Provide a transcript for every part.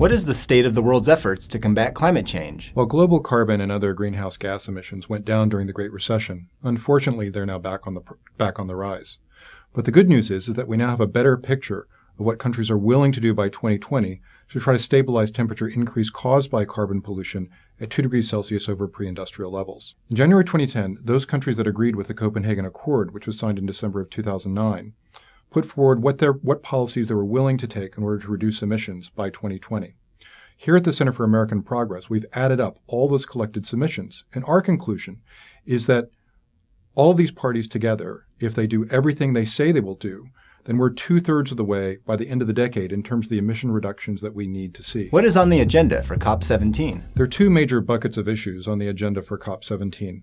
What is the state of the world's efforts to combat climate change? While global carbon and other greenhouse gas emissions went down during the Great Recession, unfortunately they're now back on the rise. But the good news is that we now have a better picture of what countries are willing to do by 2020 to try to stabilize temperature increase caused by carbon pollution at 2 degrees Celsius over pre-industrial levels. In January 2010, those countries that agreed with the Copenhagen Accord, which was signed in December of 2009, put forward what policies they were willing to take in order to reduce emissions by 2020. Here at the Center for American Progress, we've added up all those collected submissions, and our conclusion is that all these parties together, if they do everything they say they will do, then we're 2/3 of the way by the end of the decade in terms of the emission reductions that we need to see. What is on the agenda for COP17? There are two major buckets of issues on the agenda for COP17.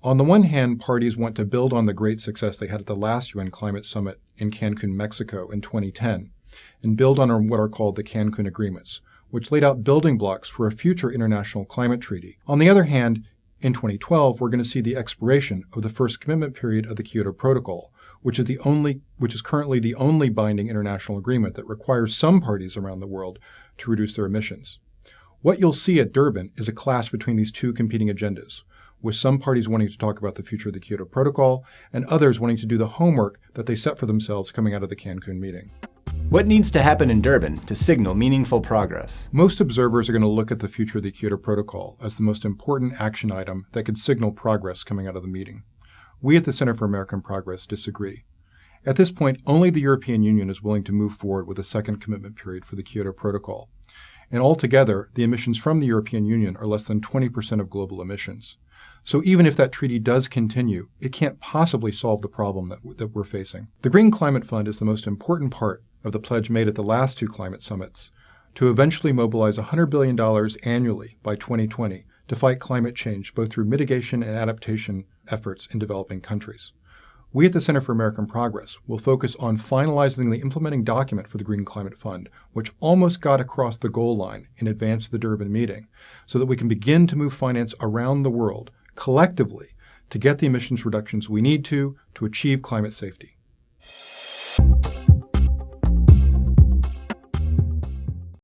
On the one hand, parties want to build on the great success they had at the last UN Climate Summit in Cancun, Mexico in 2010, and build on what are called the Cancun Agreements, which laid out building blocks for a future international climate treaty. On the other hand, in 2012, we're going to see the expiration of the first commitment period of the Kyoto Protocol, which is currently the only binding international agreement that requires some parties around the world to reduce their emissions. What you'll see at Durban is a clash between these two competing agendas, with some parties wanting to talk about the future of the Kyoto Protocol and others wanting to do the homework that they set for themselves coming out of the Cancun meeting. What needs to happen in Durban to signal meaningful progress? Most observers are going to look at the future of the Kyoto Protocol as the most important action item that could signal progress coming out of the meeting. We at the Center for American Progress disagree. At this point, only the European Union is willing to move forward with a second commitment period for the Kyoto Protocol. And altogether, the emissions from the European Union are less than 20% of global emissions. So even if that treaty does continue, it can't possibly solve the problem that we're facing. The Green Climate Fund is the most important part of the pledge made at the last two climate summits to eventually mobilize $100 billion annually by 2020 to fight climate change, both through mitigation and adaptation efforts in developing countries. We at the Center for American Progress will focus on finalizing the implementing document for the Green Climate Fund, which almost got across the goal line in advance of the Durban meeting, so that we can begin to move finance around the world collectively to get the emissions reductions we need to achieve climate safety.